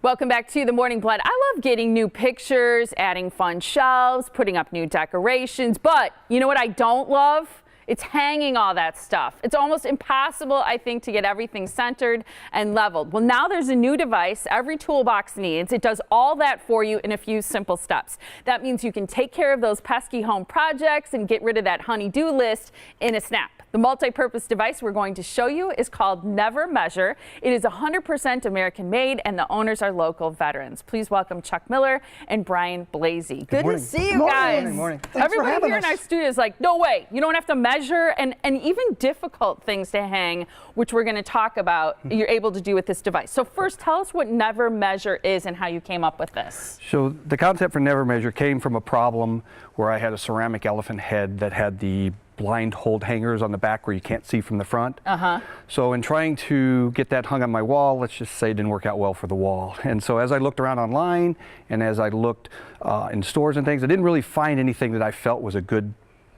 Welcome back to the Morning Blood. I love getting new pictures, adding fun shelves, putting up new decorations, but you know what I don't love? It's hanging all that stuff. It's almost impossible, I think, to get everything centered and leveled. Well, now there's a new device every toolbox needs. It does all that for you in a few simple steps. That means you can take care of those pesky home projects and get rid of that honey-do list in a snap. The multi-purpose device we're going to show you is called NeverMeasure. It is 100% American made and the owners are local veterans. Please welcome Chuck Miller and Brian Blasey. Good to see you guys. Good morning. Everybody here in our studio is like, no way, you don't have to measure, and even difficult things to hang, which we're going to talk about, you're able to do with this device. So first, tell us what NeverMeasure is and how you came up with this. So the concept for NeverMeasure came from a problem where I had a ceramic elephant head that had the blind hold hangers on the back where you can't see from the front. So in trying to get that hung on my wall, let's just say it didn't work out well for the wall. And so as I looked around online and as I looked in stores and things, I didn't really find anything that I felt was a good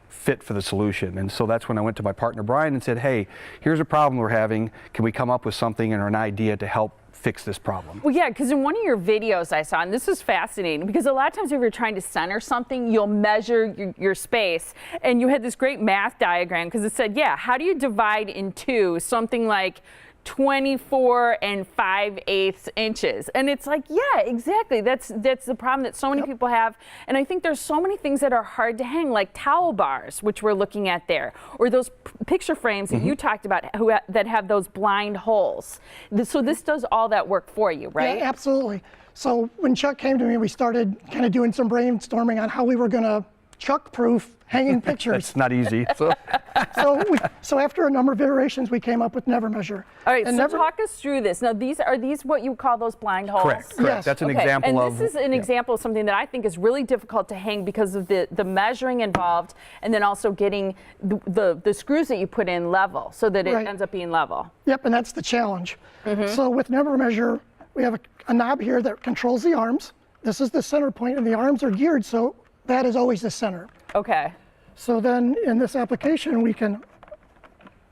fit for the solution. And so that's when I went to my partner Brian and said, hey, here's a problem we're having. Can we come up with something or an idea to help fix this problem? Well, yeah, because in one of your videos I saw, and this is fascinating, because a lot of times if you're trying to center something, you'll measure your space, and you had this great math diagram because it said, yeah, how do you divide in two something like 24 5/8 inches? And it's like, yeah, exactly. That's the problem that so many people have. And I think there's so many things that are hard to hang, like towel bars, which we're looking at there, or those picture frames that you talked about that have those blind holes. So this does all that work for you, right? Yeah, absolutely. So when Chuck came to me, we started kind of doing some brainstorming on how we were going to Chuck-proof hanging pictures. It's not easy. So after a number of iterations, we came up with NeverMeasure. All right, and so talk us through this. Now, are these what you call those blind holes? Correct. Yes. That's an example of. And this is an example of something that I think is really difficult to hang because of the measuring involved, and then also getting the screws that you put in level so that it ends up being level. Yep, and that's the challenge. So with NeverMeasure, we have a knob here that controls the arms. This is the center point, and the arms are geared, so that is always the center. Okay. So then in this application, we can,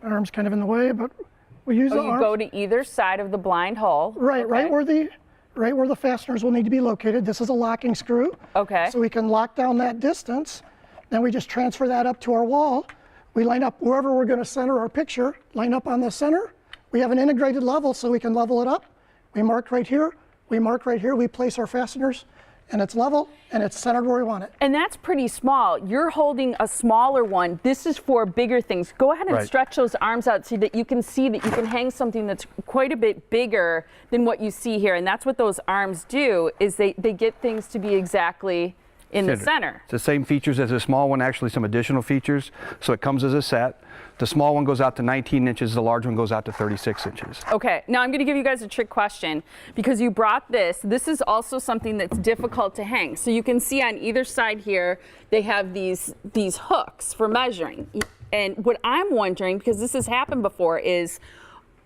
arms kind of in the way, but we use the arms. You go to either side of the blind hole. Right, right where the fasteners will need to be located. This is a locking screw. Okay. So we can lock down that distance. Then we just transfer that up to our wall. We line up wherever we're going to center our picture, line up on the center. We have an integrated level so we can level it up. We mark right here, we mark right here, we place our fasteners, and it's level and it's centered where we want it. And that's pretty small. You're holding a smaller one. This is for bigger things. Go ahead and stretch those arms out so that you can see that you can hang something that's quite a bit bigger than what you see here. And that's what those arms do, is they get things to be exactly in the center. It's the same features as the small one, actually some additional features. So it comes as a set. The small one goes out to 19 inches, the large one goes out to 36 inches. Okay, now I'm going to give you guys a trick question because you brought this. This is also something that's difficult to hang. So you can see on either side here, they have these hooks for measuring. And what I'm wondering, because this has happened before, is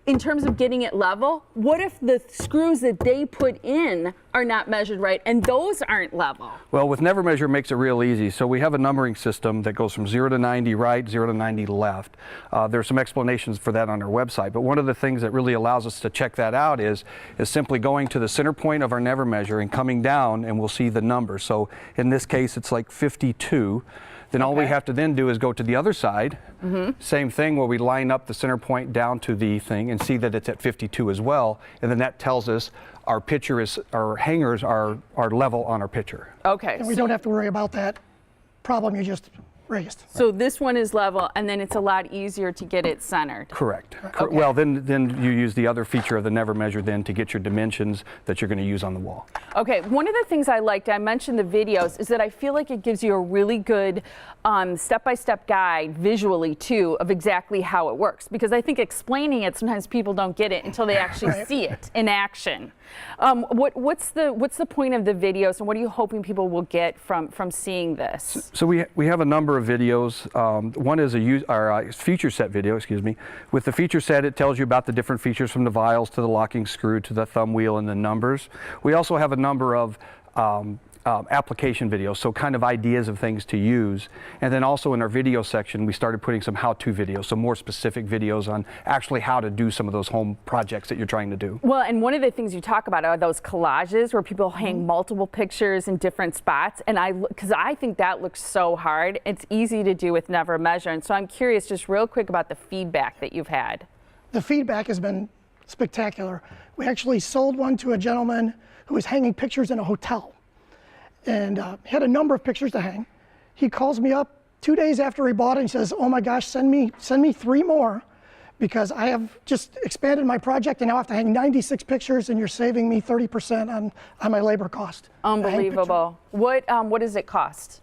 in terms of getting it level, what if the screws that they put in are not measured right and those aren't level? Well, with NeverMeasure it makes it real easy. So we have a numbering system that goes from 0 to 90 right, 0 to 90 left. There's some explanations for that on our website, but one of the things that really allows us to check that out is simply going to the center point of our NeverMeasure and coming down, and we'll see the number. So in this case it's like 52. Then all we have to then do is go to the other side, same thing, where we line up the center point down to the thing and see that it's at 52 as well, and then that tells us our hangers are level on our picture. Okay. And we don't have to worry about that problem you just raised. So this one is level, and then it's a lot easier to get it centered. Correct. Okay. Well, then you use the other feature of the NeverMeasure then to get your dimensions that you're going to use on the wall. Okay, one of the things I liked, I mentioned the videos, is that I feel like it gives you a really good step-by-step guide visually too of exactly how it works, because I think explaining it, sometimes people don't get it until they actually see it in action. What's the point of the videos, and what are you hoping people will get from seeing this? So we have a number of videos. One is a feature set video, excuse me. With the feature set, it tells you about the different features from the vials to the locking screw to the thumb wheel and the numbers. We also have a number of application videos, so kind of ideas of things to use. And then also in our video section, we started putting some how-to videos, so more specific videos on actually how to do some of those home projects that you're trying to do. Well, and one of the things you talk about are those collages where people hang multiple pictures in different spots. And because I think that looks so hard, it's easy to do with NeverMeasure. And so I'm curious, just real quick, about the feedback that you've had. The feedback has been spectacular. We actually sold one to a gentleman who was hanging pictures in a hotel, and had a number of pictures to hang. He calls me up 2 days after he bought it and says, "Oh my gosh, send me 3 more, because I have just expanded my project and now I have to hang 96 pictures, and you're saving me 30% on my labor cost." Unbelievable. What does it cost?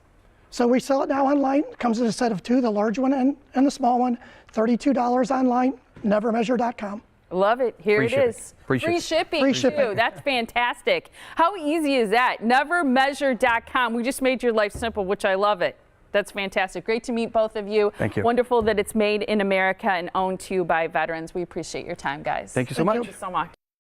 So we sell it now online. It comes in a set of 2, the large one and the small one. $32 online, NeverMeasure.com. Love it. Here Free it shipping. is. Free Free shipping. shipping, too. That's fantastic. How easy is that? NeverMeasure.com. We just made your life simple, which I love it. That's fantastic. Great to meet both of you. Thank you. Wonderful that it's made in America and owned to you by veterans. We appreciate your time, guys. Thank you so much. Thank you so much.